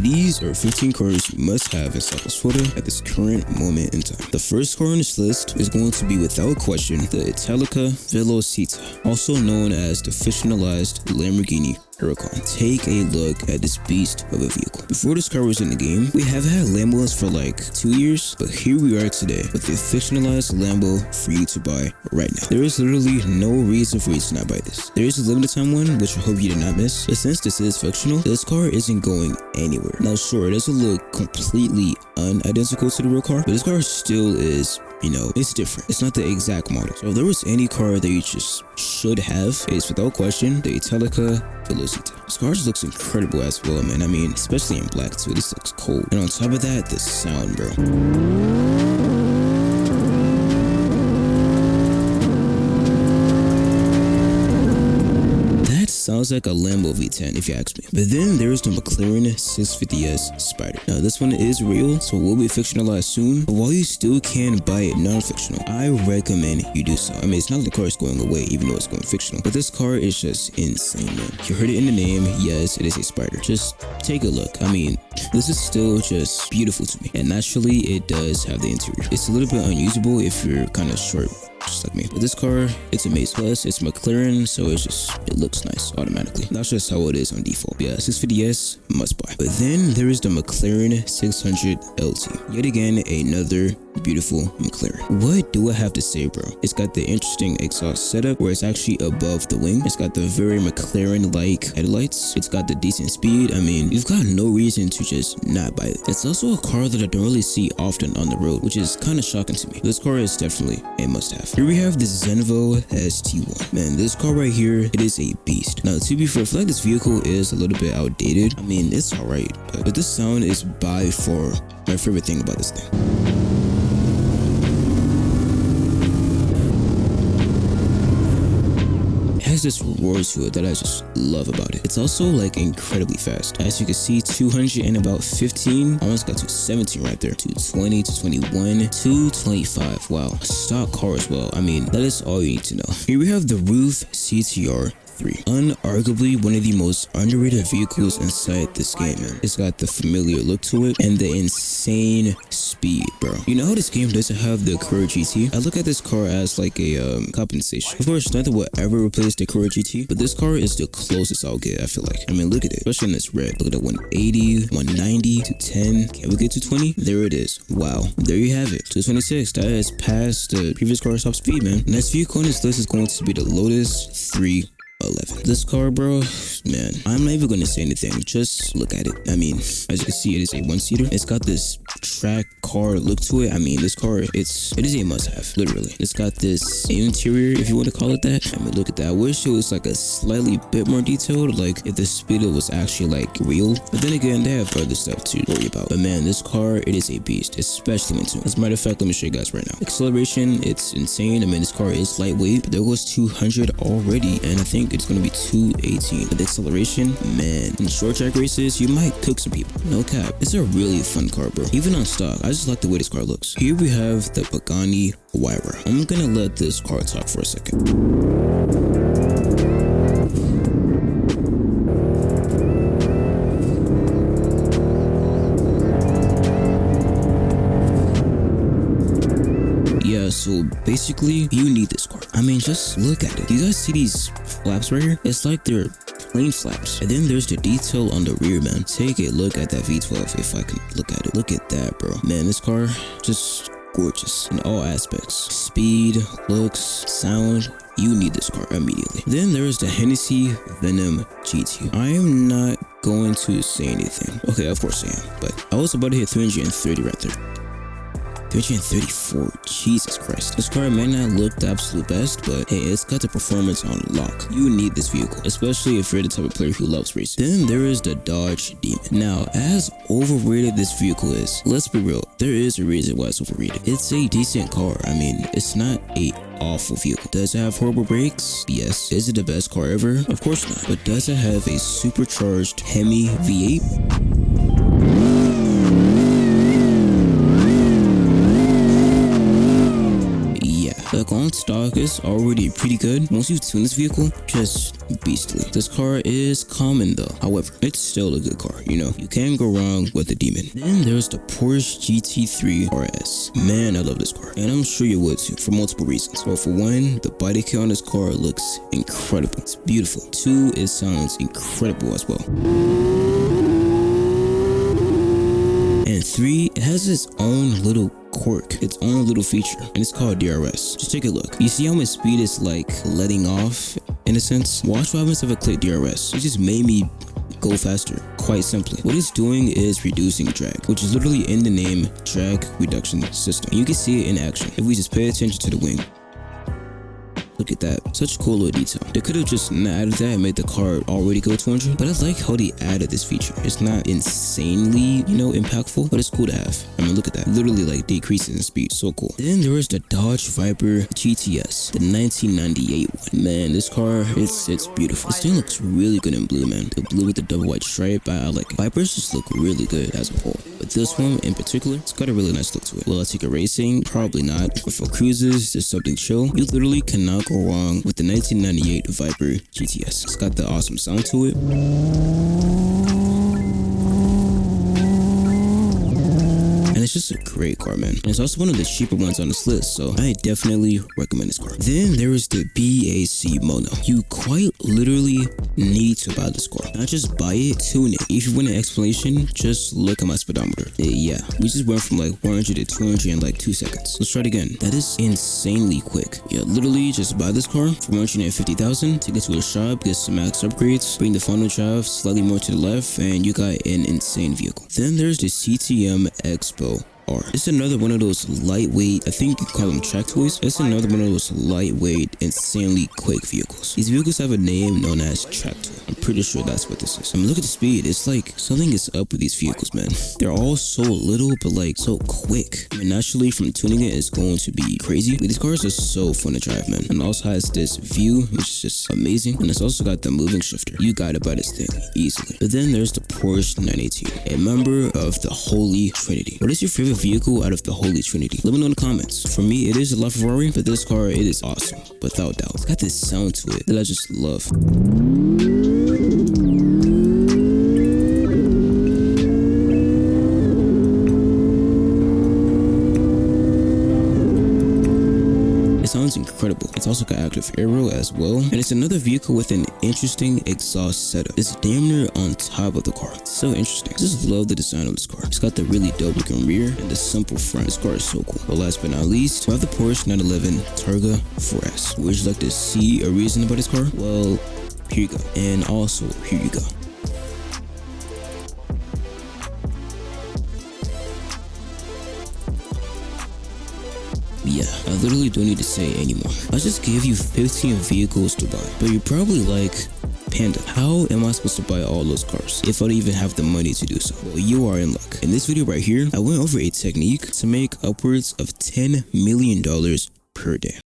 these are 15 cars you must have in Sarasota at this current moment in time. The first car on this list is going to be without question the Italia Velocita, also known as the fictionalized Lamborghini Huracan. Take a look at this beast of a vehicle. Before this car was in the game, we have had Lambos for like 2 years, but here we are today with a fictionalized Lambo for you to buy right now. There is literally no reason for you to not buy this. There is a limited time one, which I hope you did not miss, but since this is fictional, this car isn't going anywhere. Now sure, it doesn't look completely unidentical to the real car, but this car still is, you know, it's different. It's not the exact model. So if there was any car that you just should have, it's without question the Italia Velocita. This car just looks incredible as well, man. I mean, especially in black too. This looks cold. And on top of that, the sound, bro. Sounds like a Lambo V10 if you ask me. But then there's the McLaren 650S Spider. Now this one is real, so it will be fictionalized soon, but while you still can buy it non-fictional, I recommend you do so. I mean, it's not like the car is going away even though it's going fictional, but this car is just insane, man. You heard it in the name. Yes, it is a Spider. Just take a look. I mean, this is still just beautiful to me, and naturally it does have the interior. It's a little bit unusable if you're kind of short just like me, but this car, it's amazing. Plus it's McLaren, so it looks nice automatically. That's just how it is on default. Yeah, 650S must buy. But then there is the McLaren 600 LT. Yet again, another beautiful McLaren. What do I have to say, bro? It's got the interesting exhaust setup where it's actually above the wing. It's got the very McLaren-like headlights. It's got the decent speed. I mean, you've got no reason to just not buy it. It's also a car that I don't really see often on the road, which is kind of shocking to me. This car is definitely a must-have. Here we have the Zenvo ST1. Man, this car right here, it is a beast. Now, to be fair, I feel like this vehicle is a little bit outdated. I mean, it's alright, but this sound is by far my favorite thing about this thing. Has this roar to it that I just love about it. It's also like incredibly fast. As you can see, 200 in about 15. Almost got to 17 right there. 220, 221, 225. Wow. A stock car as well. I mean, that is all you need to know. Here we have the Roof CTR3. Unarguably one of the most underrated vehicles inside this game, man. It's got the familiar look to it and the insane speed, bro. You know how this game doesn't have the Corolla GT? I look at this car as like a compensation. Of course, nothing will ever replace the Corolla GT, but this car is the closest I'll get, I feel like. I mean, look at it, especially in this red. Look at that 180, 190, 210. Can we get to 220? There it is. Wow. There you have it. 226. That is past the previous car's top speed, man. Next vehicle on this list is going to be the Lotus 311. This car, bro, man, I'm not even gonna say anything. Just look at it. I mean, as you can see, it is a one-seater. It's got this track car look to it. I mean, this car, it is a must-have, literally. It's got this interior, if you want to call it that. I mean, look at that. I wish it was like a slightly bit more detailed, like if the speedo was actually like real. But then again, they have other stuff to worry about. But man, this car, it is a beast, especially when tuned. As a matter of fact, let me show you guys right now. Acceleration, it's insane. I mean, this car is lightweight, but there goes 200 already, and I think it's gonna be 218. But the acceleration, man, in short track races, you might cook some people. No cap. It's a really fun car, bro. Even on stock, I just like the way this car looks. Here we have the Pagani Huayra. I'm gonna let this car talk for a second. So basically, you need this car. I mean, just look at it. Do you guys see these flaps right here? It's like they're plain flaps. And then there's the detail on the rear, man. Take a look at that V12 if I can look at it. Look at that, bro. Man, this car just gorgeous in all aspects. Speed, looks, sound. You need this car immediately. Then there's the Hennessy Venom GT. I am not going to say anything. Okay, of course I am. But I was about to hit 330 right there. 334. Jesus Christ. This car may not look the absolute best, but hey, it's got the performance on lock. You need this vehicle, especially if you're the type of player who loves racing. Then there is the Dodge Demon. Now, as overrated this vehicle is, let's be real, there is a reason why it's overrated. It's a decent car. I mean, it's not a awful vehicle. Does it have horrible brakes? Yes. Is it the best car ever? Of course not. But does it have a supercharged Hemi V8? Like on stock, is already pretty good. Once you tune this vehicle, just beastly. This car is common though. However, it's still a good car. You know, you can't go wrong with the demon. Then there's the Porsche GT3 RS. Man, I love this car, and I'm sure you would too, for multiple reasons. Well, for one, the body kit on this car looks incredible. It's beautiful. Two, it sounds incredible as well. And three, it has its own little quirk, its own little feature, and it's called DRS. Just take a look. You see how much speed is like letting off in a sense? Watch what happens if I click DRS. It just made me go faster, quite simply. What it's doing is reducing drag, which is literally in the name, drag reduction system. And you can see it in action if we just pay attention to the wing. Look at that, such a cool little detail. They could have just not added that and made the car already go 200, but I like how they added this feature. It's not insanely, you know, impactful, but it's cool to have. I mean, look at that, literally like decreases in speed, so cool. Then there is the Dodge Viper GTS, the 1998 one. Man, this car, it's beautiful. This thing looks really good in blue, man. The blue with the double white stripe, I like it. Vipers just look really good as a whole, but this one in particular, it's got a really nice look to it. Will I take it racing? Probably not. But for cruises, just something chill. You literally cannot go wrong with the 1998 Viper GTS. It's got the awesome sound to it. And it's just a great car, man. And it's also one of the cheaper ones on this list, so I definitely recommend this car. Then there is the BAC Mono. You quite literally need to buy this car. Not just buy it, tune it. If you want an explanation, just look at my speedometer. Yeah, we just went from like 100 to 200 in like 2 seconds. Let's try it again. That is insanely quick. Yeah, literally just buy this car for 150,000, take it to a shop, get some max upgrades, bring the funnel drive slightly more to the left, and you got an insane vehicle. Then there's the CTM Expo R. It's another one of those lightweight, I think you call them track toys. It's another one of those lightweight, insanely quick vehicles. These vehicles have a name known as track toy. I'm pretty sure that's what this is. I mean, look at the speed. It's like something is up with these vehicles, man. They're all so little, but like so quick. I mean, naturally from tuning it, it's going to be crazy. These cars are so fun to drive, man. And it also has this view, which is just amazing. And it's also got the moving shifter. You gotta buy this thing easily. But then there's the Porsche 918, a member of the Holy Trinity. What is your favorite vehicle out of the Holy Trinity? Let me know in the comments. For me, it is a LaFerrari, but this car, it is awesome, without doubt. It's got this sound to it that I just love. Sounds incredible. It's also got active aero as well, and it's another vehicle with an interesting exhaust setup. It's damn near on top of the car. It's so interesting. I just love the design of this car. It's got the really dope looking rear and the simple front. This car is so cool. But last but not least, we have the Porsche 911 Targa 4S. Would you like to see a reason about this car? Well, here you go. And also, here you go. Yeah, I literally don't need to say anymore. I just gave you 15 vehicles to buy, but you're probably like, Panda, how am I supposed to buy all those cars if I don't even have the money to do so? Well, you are in luck. In this video right here, I went over a technique to make upwards of $10 million per day.